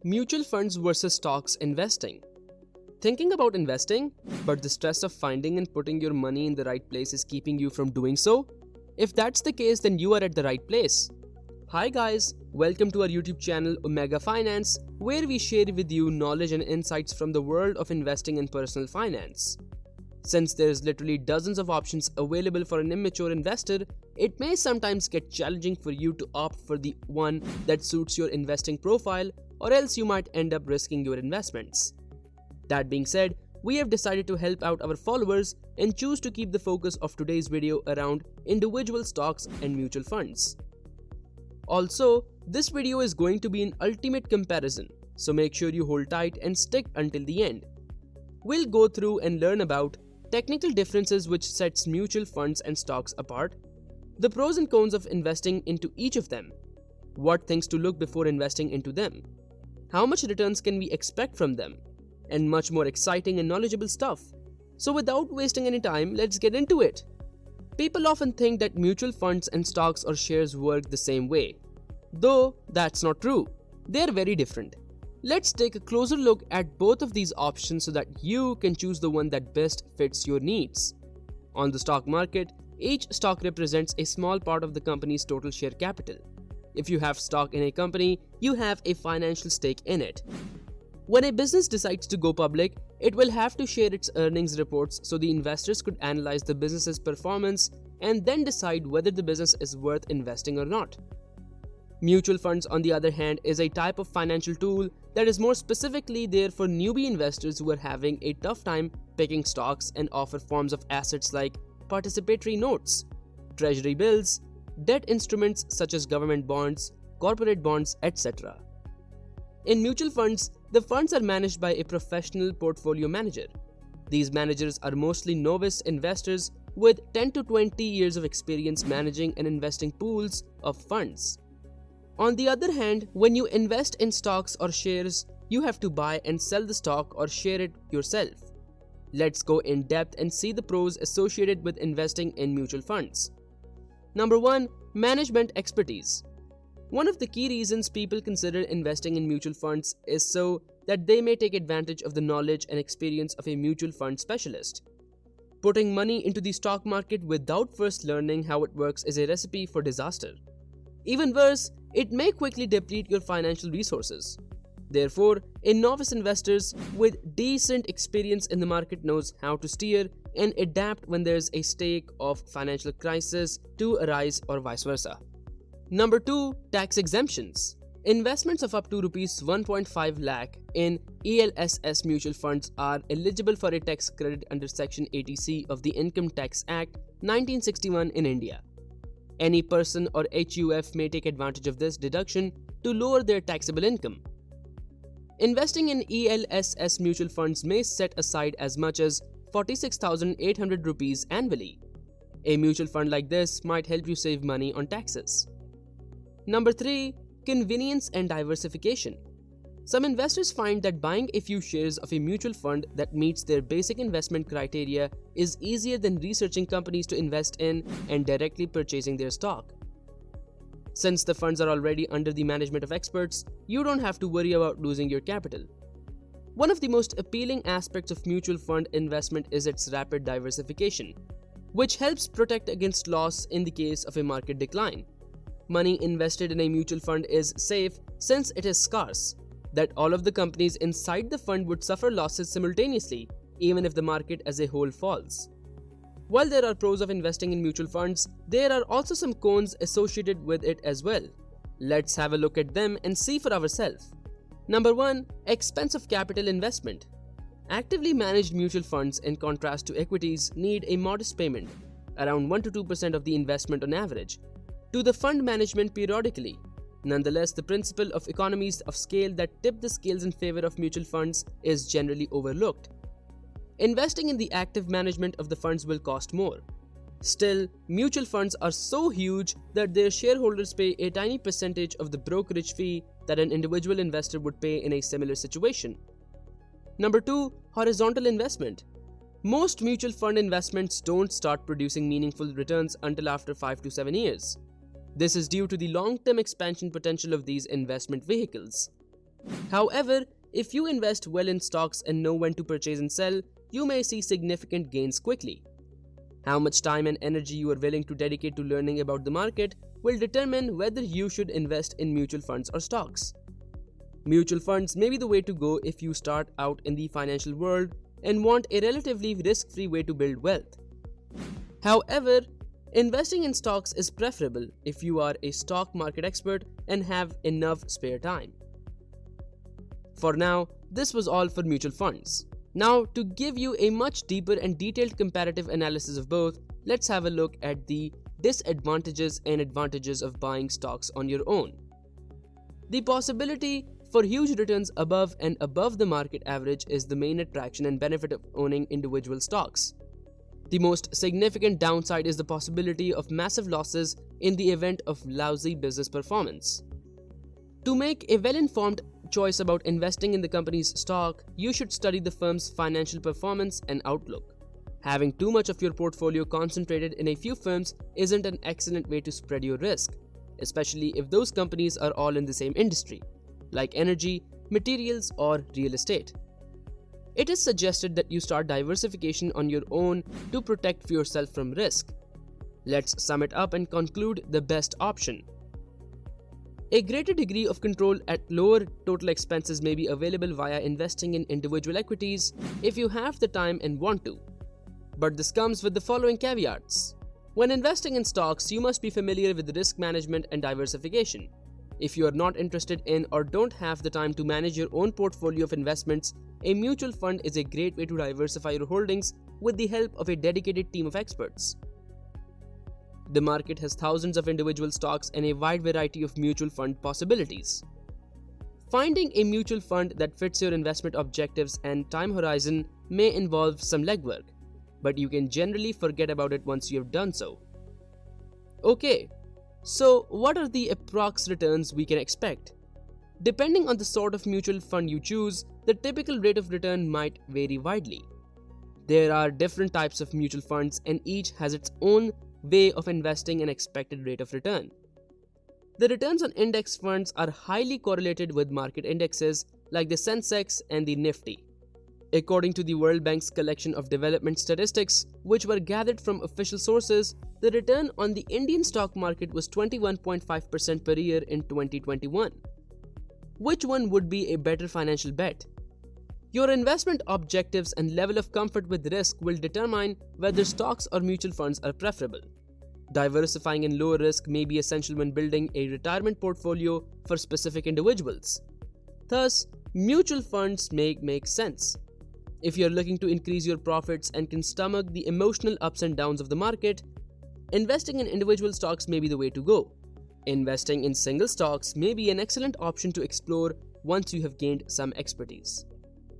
Mutual funds versus stocks investing. Thinking about investing, but the stress of finding and putting your money in the right place is keeping you from doing so? If that's the case, then you are at the right place. Hi guys, welcome to our YouTube channel Omega Finance, where we share with you knowledge and insights from the world of investing in personal finance. Since there's literally dozens of options available for an immature investor, it may sometimes get challenging for you to opt for the one that suits your investing profile, or else you might end up risking your investments. That being said, we have decided to help out our followers and choose to keep the focus of today's video around individual stocks and mutual funds. Also, this video is going to be an ultimate comparison, so make sure you hold tight and stick until the end. We'll go through and learn about technical differences which sets mutual funds and stocks apart, the pros and cons of investing into each of them, what things to look before investing into them, how much returns can we expect from them, and much more exciting and knowledgeable stuff. So without wasting any time, let's get into it. People often think that mutual funds and stocks or shares work the same way. Though that's not true. They are very different. Let's take a closer look at both of these options so that you can choose the one that best fits your needs. On the stock market, each stock represents a small part of the company's total share capital. If you have stock in a company, you have a financial stake in it. When a business decides to go public, it will have to share its earnings reports so the investors could analyze the business's performance and then decide whether the business is worth investing or not. Mutual funds, on the other hand, is a type of financial tool that is more specifically there for newbie investors who are having a tough time picking stocks and offer forms of assets like participatory notes, treasury bills, debt instruments such as government bonds, corporate bonds, etc. In mutual funds, the funds are managed by a professional portfolio manager. These managers are mostly novice investors with 10 to 20 years of experience managing and investing pools of funds. On the other hand, when you invest in stocks or shares, you have to buy and sell the stock or share it yourself. Let's go in depth and see the pros associated with investing in mutual funds. Number 1. Management expertise. One of the key reasons people consider investing in mutual funds is so that they may take advantage of the knowledge and experience of a mutual fund specialist. Putting money into the stock market without first learning how it works is a recipe for disaster. Even worse, it may quickly deplete your financial resources. Therefore, a novice investor with decent experience in the market knows how to steer and adapt when there's a stake of financial crisis to arise or vice versa. Number 2. Tax exemptions. Investments of up to Rs 1.5 lakh in ELSS mutual funds are eligible for a tax credit under Section 80C of the Income Tax Act 1961 in India. Any person or HUF may take advantage of this deduction to lower their taxable income. Investing in ELSS mutual funds may set aside as much as 46,800 rupees annually. A mutual fund like this might help you save money on taxes. Number 3. Convenience and diversification. Some investors find that buying a few shares of a mutual fund that meets their basic investment criteria is easier than researching companies to invest in and directly purchasing their stock. Since the funds are already under the management of experts, you don't have to worry about losing your capital. One of the most appealing aspects of mutual fund investment is its rapid diversification, which helps protect against loss in the case of a market decline. Money invested in a mutual fund is safe since it is scarce, that all of the companies inside the fund would suffer losses simultaneously, even if the market as a whole falls. While there are pros of investing in mutual funds, there are also some cons associated with it as well. Let's have a look at them and see for ourselves. Number 1. Expensive capital investment. Actively managed mutual funds, in contrast to equities, need a modest payment, around 1 to 2% of the investment on average, to the fund management periodically. Nonetheless, the principle of economies of scale that tip the scales in favor of mutual funds is generally overlooked. Investing in the active management of the funds will cost more. Still, mutual funds are so huge that their shareholders pay a tiny percentage of the brokerage fee that an individual investor would pay in a similar situation. Number 2. Horizontal investment. Most mutual fund investments don't start producing meaningful returns until after 5 to 7 years. This is due to the long-term expansion potential of these investment vehicles. However, if you invest well in stocks and know when to purchase and sell, you may see significant gains quickly. How much time and energy you are willing to dedicate to learning about the market will determine whether you should invest in mutual funds or stocks. Mutual funds may be the way to go if you start out in the financial world and want a relatively risk-free way to build wealth. However, investing in stocks is preferable if you are a stock market expert and have enough spare time. For now, this was all for mutual funds. Now, to give you a much deeper and detailed comparative analysis of both, let's have a look at the disadvantages and advantages of buying stocks on your own. The possibility for huge returns above and above the market average is the main attraction and benefit of owning individual stocks. The most significant downside is the possibility of massive losses in the event of lousy business performance. To make a well-informed choice about investing in the company's stock, you should study the firm's financial performance and outlook. Having too much of your portfolio concentrated in a few firms isn't an excellent way to spread your risk, especially if those companies are all in the same industry, like energy, materials, or real estate. It is suggested that you start diversification on your own to protect yourself from risk. Let's sum it up and conclude the best option. A greater degree of control at lower total expenses may be available via investing in individual equities if you have the time and want to. But this comes with the following caveats. When investing in stocks, you must be familiar with risk management and diversification. If you are not interested in or don't have the time to manage your own portfolio of investments, a mutual fund is a great way to diversify your holdings with the help of a dedicated team of experts. The market has thousands of individual stocks and a wide variety of mutual fund possibilities. Finding a mutual fund that fits your investment objectives and time horizon may involve some legwork, but you can generally forget about it once you have done so. Okay, so what are the approx returns we can expect? Depending on the sort of mutual fund you choose, the typical rate of return might vary widely. There are different types of mutual funds and each has its own way of investing an expected rate of return. The returns on index funds are highly correlated with market indexes like the Sensex and the Nifty. According to the World Bank's collection of development statistics, which were gathered from official sources, the return on the Indian stock market was 21.5% per year in 2021. Which one would be a better financial bet? Your investment objectives and level of comfort with risk will determine whether stocks or mutual funds are preferable. Diversifying in lower risk may be essential when building a retirement portfolio for specific individuals. Thus, mutual funds make sense if you're looking to increase your profits and can stomach the emotional ups and downs of the market. Investing in individual stocks may be the way to go. Investing in single stocks may be an excellent option to explore once you have gained some expertise.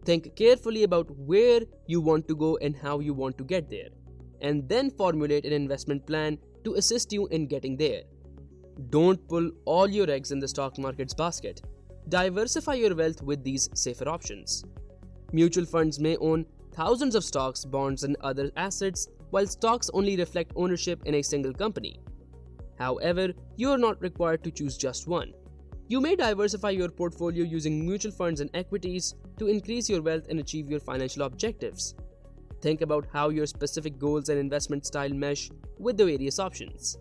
Think carefully about where you want to go and how you want to get there, and then formulate an investment plan to assist you in getting there. Don't pull all your eggs in the stock market's basket. Diversify your wealth with these safer options. Mutual funds may own thousands of stocks, bonds, and other assets, while stocks only reflect ownership in a single company. However, you are not required to choose just one. You may diversify your portfolio using mutual funds and equities to increase your wealth and achieve your financial objectives. Think about how your specific goals and investment style mesh with the various options.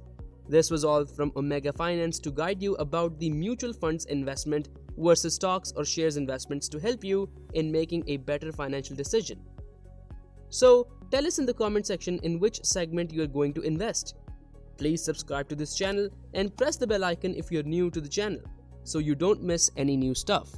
This was all from Omega Finance to guide you about the mutual funds investment versus stocks or shares investments to help you in making a better financial decision. So, tell us in the comment section in which segment you are going to invest. Please subscribe to this channel and press the bell icon if you're new to the channel, so you don't miss any new stuff.